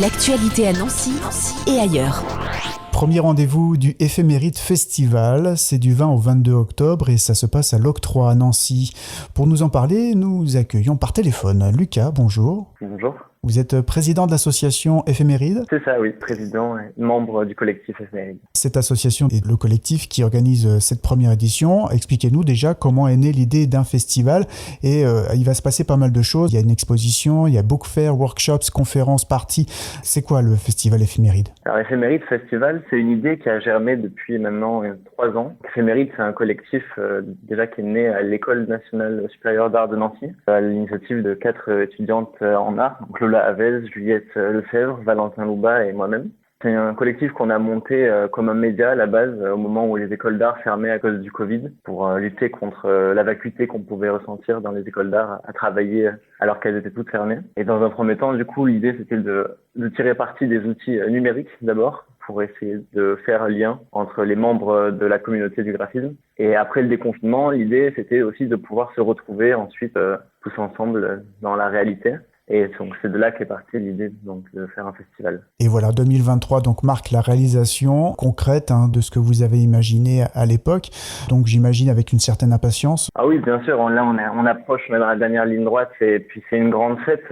L'actualité à Nancy et ailleurs. Premier rendez-vous du Éphéméride Festival, c'est du 20 au 22 octobre et ça se passe à l'Octroi à Nancy. Pour nous en parler, nous accueillons par téléphone Lucas, bonjour. Bonjour. Vous êtes président de l'association Éphéméride ? C'est ça, oui, président et membre du collectif Éphéméride. Cette association est le collectif qui organise cette première édition. Expliquez-nous déjà comment est née l'idée d'un festival et il va se passer pas mal de choses. Il y a une exposition, il y a book fair, workshops, conférences, parties. C'est quoi le festival Éphéméride ? Alors Éphéméride Festival, c'est une idée qui a germé depuis maintenant 3 ans. Éphéméride, c'est un collectif déjà qui est né à l'École nationale supérieure d'art de Nancy, à l'initiative de 4 étudiantes en art, donc Lola Havez, Juliette Lefebvre, Valentin Louba et moi-même. C'est un collectif qu'on a monté comme un média à la base au moment où les écoles d'art fermaient à cause du Covid pour lutter contre la vacuité qu'on pouvait ressentir dans les écoles d'art à travailler alors qu'elles étaient toutes fermées. Et dans un premier temps, du coup, l'idée c'était de tirer parti des outils numériques d'abord pour essayer de faire un lien entre les membres de la communauté du graphisme. Et après le déconfinement, l'idée c'était aussi de pouvoir se retrouver ensuite tous ensemble dans la réalité. Et donc c'est de là qu'est partie l'idée donc de faire un festival. Et voilà, 2023 donc marque la réalisation concrète de ce que vous avez imaginé à l'époque. Donc j'imagine avec une certaine impatience. Ah oui, bien sûr. Là on approche, on est dans la dernière ligne droite et puis c'est une grande fête.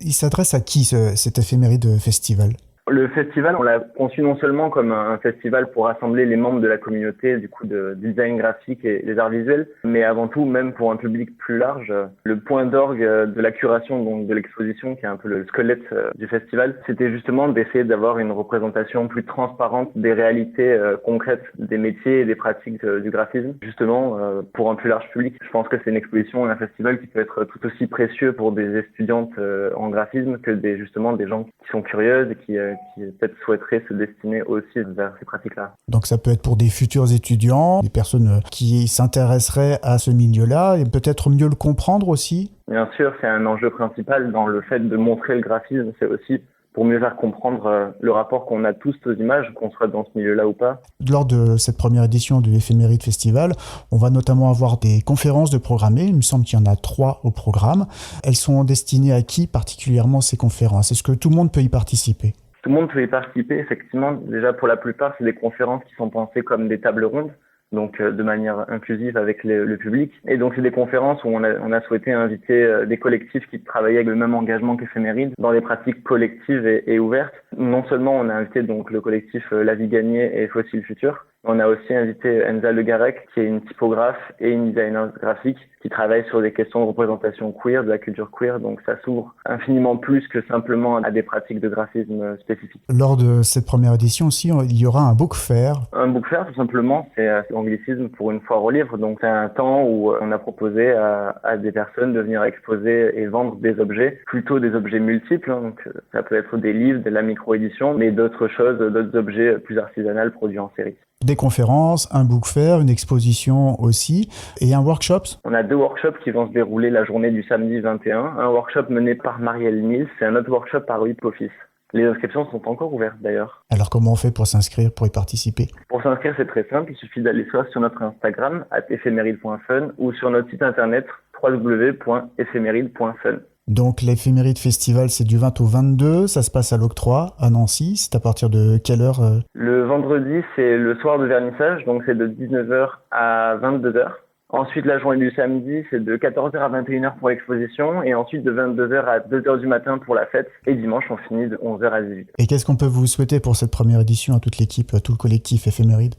Il s'adresse à qui cet éphéméride festival ? Le festival, on l'a conçu non seulement comme un festival pour rassembler les membres de la communauté du coup de design graphique et des arts visuels, mais avant tout même pour un public plus large. Le point d'orgue de la curation donc de l'exposition, qui est un peu le squelette du festival, c'était justement d'essayer d'avoir une représentation plus transparente des réalités concrètes des métiers et des pratiques du graphisme, justement pour un plus large public. Je pense que c'est une exposition et un festival qui peut être tout aussi précieux pour des étudiantes en graphisme que des gens qui sont curieuses et qui peut-être souhaiteraient se destiner aussi vers ces pratiques-là. Donc ça peut être pour des futurs étudiants, des personnes qui s'intéresseraient à ce milieu-là et peut-être mieux le comprendre aussi. Bien sûr, c'est un enjeu principal dans le fait de montrer le graphisme, c'est aussi pour mieux faire comprendre le rapport qu'on a tous aux images, qu'on soit dans ce milieu-là ou pas. Lors de cette première édition de l'Éphéméride Festival, on va notamment avoir des conférences de programmées. Il me semble qu'il y en a 3 au programme. Elles sont destinées à qui particulièrement ces conférences ? Est-ce que tout le monde peut y participer ? Tout le monde peut y participer, effectivement. Déjà, pour la plupart, c'est des conférences qui sont pensées comme des tables rondes, donc de manière inclusive avec le public. Et donc, c'est des conférences où on a souhaité inviter des collectifs qui travaillaient avec le même engagement qu'Éphéméride dans des pratiques collectives et ouvertes. Non seulement on a invité donc le collectif La Vie Gagnée et Fossiles Futurs, on a aussi invité Enza Le Garec, qui est une typographe et une designer graphique qui travaille sur des questions de représentation queer, de la culture queer. Donc ça s'ouvre infiniment plus que simplement à des pratiques de graphisme spécifiques. Lors de cette première édition aussi, il y aura un book fair. Un book fair, tout simplement, c'est l'anglicisme pour une foire aux livres. Donc c'est un temps où on a proposé à des personnes de venir exposer et vendre des objets, plutôt des objets multiples. Donc ça peut être des livres, de la micro-édition, mais d'autres choses, d'autres objets plus artisanaux produits en série. Des conférences, un book fair, une exposition aussi, et un workshop. On a 2 workshops qui vont se dérouler la journée du samedi 21. Un workshop mené par Marielle Nils et un autre workshop par Louis Pofis. Les inscriptions sont encore ouvertes d'ailleurs. Alors comment on fait pour s'inscrire, pour y participer ? Pour s'inscrire, c'est très simple. Il suffit d'aller soit sur notre Instagram, @ephemeride.fun, ou sur notre site internet, www.ephemeride.fun. Donc l'Éphéméride Festival, c'est du 20 au 22, ça se passe à l'Octroi, à Nancy. C'est à partir de quelle heure Le vendredi, c'est le soir de vernissage, donc c'est de 19h à 22h. Ensuite, la journée du samedi, c'est de 14h à 21h pour l'exposition, et ensuite de 22h à 2h du matin pour la fête. Et dimanche, on finit de 11h à 18h. Et qu'est-ce qu'on peut vous souhaiter pour cette première édition à toute l'équipe, à tout le collectif Éphéméride ?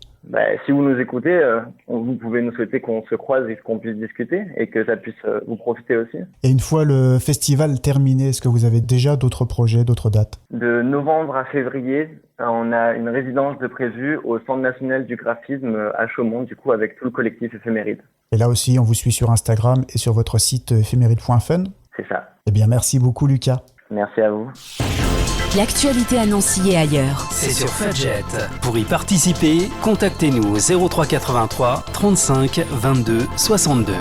Si vous nous écoutez, vous pouvez nous souhaiter qu'on se croise et qu'on puisse discuter et que ça puisse vous profiter aussi. Et une fois le festival terminé, est-ce que vous avez déjà d'autres projets, d'autres dates ? De novembre à février, on a une résidence de prévue au Centre national du graphisme à Chaumont, du coup avec tout le collectif Éphéméride. Et là aussi, on vous suit sur Instagram et sur votre site éphéméride.fun. C'est ça. Eh bien, merci beaucoup Lucas. Merci à vous. L'actualité à Nancy et ailleurs. C'est sur Fudget. Pour y participer, contactez-nous au 03 83 35 22 62.